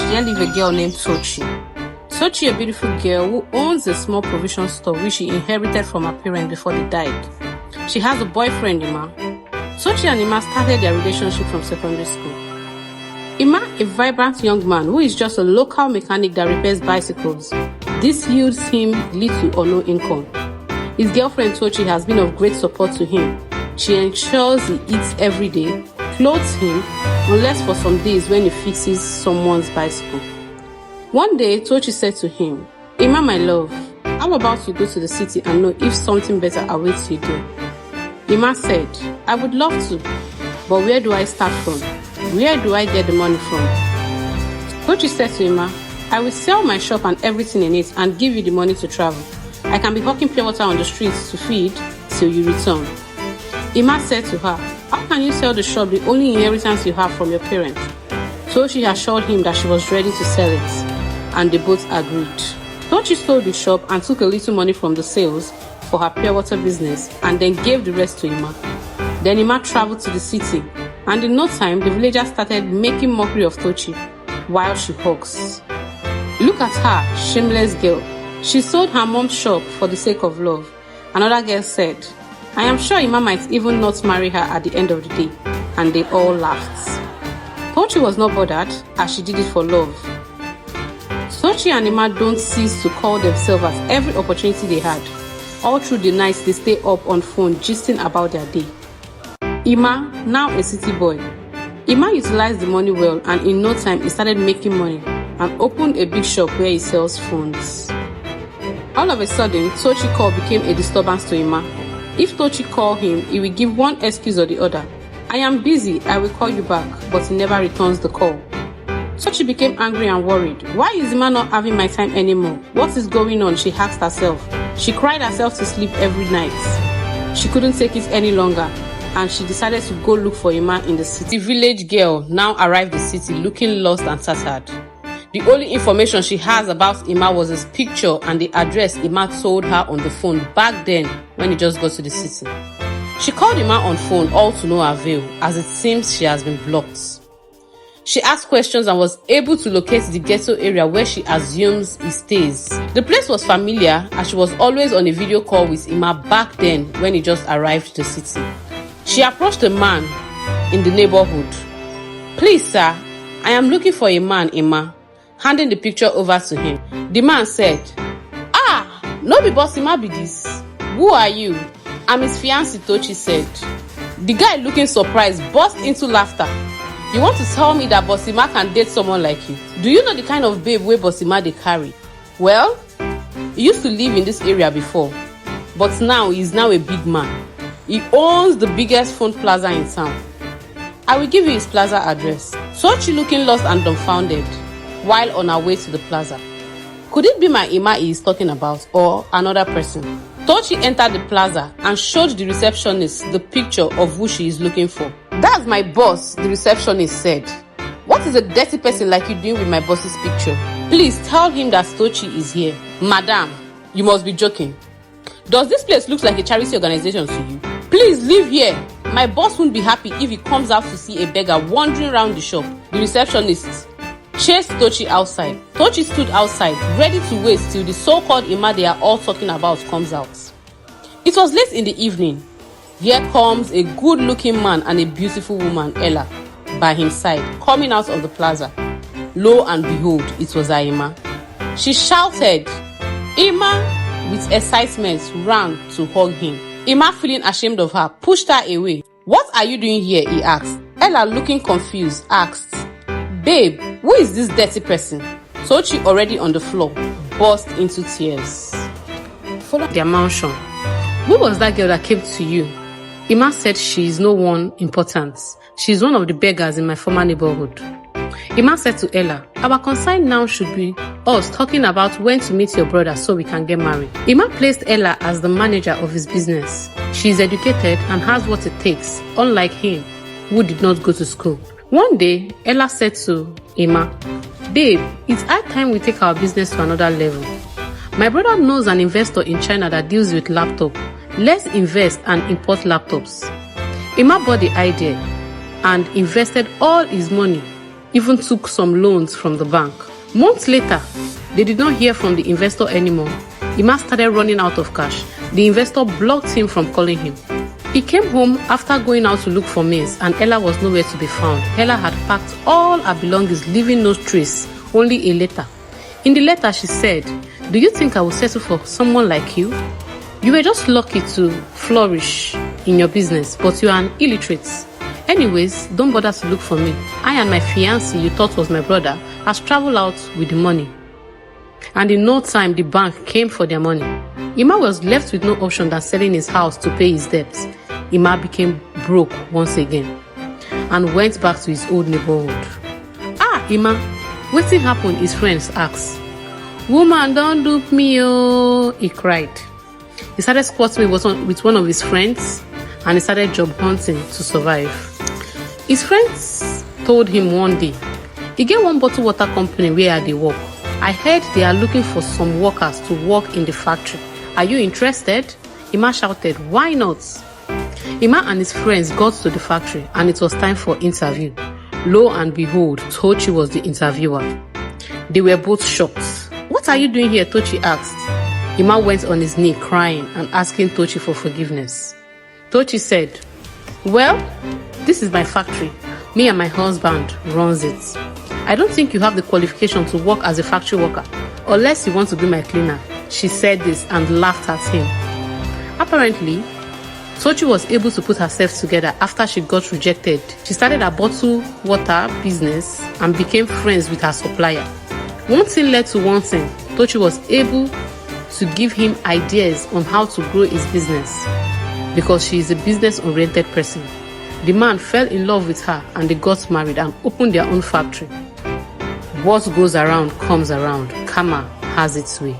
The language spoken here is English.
there lived a girl named Tochi. Tochi, a beautiful girl who owns a small provision store which she inherited from her parents before they died. She has a boyfriend, Ima. Tochi and Ima started their relationship from secondary school. Ima, a vibrant young man who is just a local mechanic that repairs bicycles. This yields him little or no income. His girlfriend Tochi has been of great support to him. She ensures he eats every day, clothes him, unless for some days when he fixes someone's bicycle. One day, Tochi said to him, "Ima, my love, how about you go to the city and know if something better awaits you there?" Ima said, "I would love to, but where do I start from? Where do I get the money from?" Tochi said to Ima, "I will sell my shop and everything in it and give you the money to travel. I can be hawking pure water on the streets to feed till you return." Ima said to her, "How can you sell the shop, the only inheritance you have from your parents?" Tochi assured him that she was ready to sell it, and they both agreed. Tochi sold the shop and took a little money from the sales for her pure water business and then gave the rest to Ima. Then Ima traveled to the city, and in no time the villagers started making mockery of Tochi while she hawks. "Look at her, shameless girl. She sold her mom's shop for the sake of love." Another girl said, "I am sure Ima might even not marry her at the end of the day," and they all laughed. Tochi was not bothered, as she did it for love. Tochi and Ima don't cease to call themselves at every opportunity they had. All through the night, they stay up on phone gisting about their day. Ima, now a city boy. Ima utilized the money well, and in no time he started making money and opened a big shop where he sells phones. All of a sudden, Tochi call became a disturbance to Ima. If Tochi called him, he will give one excuse or the other. "I am busy, I will call you back," but he never returns the call. Tochi became angry and worried. Why is Ima not having my time anymore? What is going on? She asked herself. She cried herself to sleep every night. She couldn't take it any longer, and she decided to go look for Ima in the city. The village girl now arrived in the city looking lost and tattered. The only information she has about Ima was his picture and the address Ima told her on the phone back then when he just got to the city. She called Ima on phone, all to no avail, as it seems she has been blocked. She asked questions and was able to locate the ghetto area where she assumes he stays. The place was familiar, as she was always on a video call with Ima back then when he just arrived to the city. She approached the man in the neighborhood. "Please, sir, I am looking for a man, Ima," handing the picture over to him. The man said, "Ah, no be boss Ima be this. Who are you?" "I'm his fiancé," Tochi said. The guy, looking surprised, burst into laughter. "You want to tell me that Bossima can date someone like you? Do you know the kind of babe where Bossima they carry? Well, he used to live in this area before, but now he's now a big man. He owns the biggest phone plaza in town. I will give you his plaza address." Tochi, looking lost and dumbfounded while on her way to the plaza. Could it be my Ima he is talking about, or another person? Tochi entered the plaza and showed the receptionist the picture of who she is looking for. "That's my boss," the receptionist said. "What is a dirty person like you doing with my boss's picture? Please tell him that Tochi is here." "Madam, you must be joking. Does this place look like a charity organization to you? Please leave here. My boss won't be happy if he comes out to see a beggar wandering around the shop." The receptionist chased Tochi outside. Tochi stood outside, ready to wait till the so-called Ima they are all talking about comes out. It was late in the evening. Here comes a good-looking man and a beautiful woman, Ella, by his side, coming out of the plaza. Lo and behold, it was Ima. She shouted, Ima, with excitement, ran to hug him. Ima, feeling ashamed of her, pushed her away. "What are you doing here?" he asked. Ella, looking confused, asked, "Babe, who is this dirty person?" Tochi, already on the floor, burst into tears. Follow their mansion. "Who was that girl that came to you?" Ima said she is no one important. She is one of the beggars in my former neighborhood. Ima said to Ella, "Our concern now should be us talking about when to meet your brother so we can get married." Ima placed Ella as the manager of his business. She is educated and has what it takes, unlike him, who did not go to school. One day, Ella said to Ima, "Babe, it's high time we take our business to another level. My brother knows an investor in China that deals with laptop. Let's invest and import laptops." Ima bought the idea and invested all his money even took some loans from the bank. Months later, they did not hear from the investor anymore. Emma started running out of cash. The investor blocked him from calling him. He came home after going out to look for maize, and Ella was nowhere to be found. Ella had packed all her belongings, leaving no trace, only a letter. In the letter, she said, "Do you think I will settle for someone like you? You were just lucky to flourish in your business, but you are an illiterate. Anyways, don't bother to look for me. I and my fiancé, you thought was my brother, has traveled out with the money." And in no time, the bank came for their money. Emma was left with no option than selling his house to pay his debts. Emma became broke once again and went back to his old neighborhood. Emma, wetin happen? His friends asked. "Woman, don't dupe me, oh," he cried. He started squatting with one of his friends, and he started job hunting to survive. His friends told him one day, "E get one bottled water company where they work. I heard they are looking for some workers to work in the factory. Are you interested?" Emma shouted, "Why not?" Emma and his friends got to the factory, and it was time for interview. Lo and behold, Tochi was the interviewer. They were both shocked. "What are you doing here?" Tochi asked. Emma went on his knee crying and asking Tochi for forgiveness. Tochi said, "Well, this is my factory. Me and my husband runs it. I don't think you have the qualification to work as a factory worker, unless you want to be my cleaner." She said this and laughed at him. Apparently, Tochi was able to put herself together after she got rejected. She started a bottled water business and became friends with her supplier. One thing led to one thing. Tochi was able to give him ideas on how to grow his business because she is a business-oriented person. The man fell in love with her and they got married and opened their own factory. What goes around comes around. Karma has its way.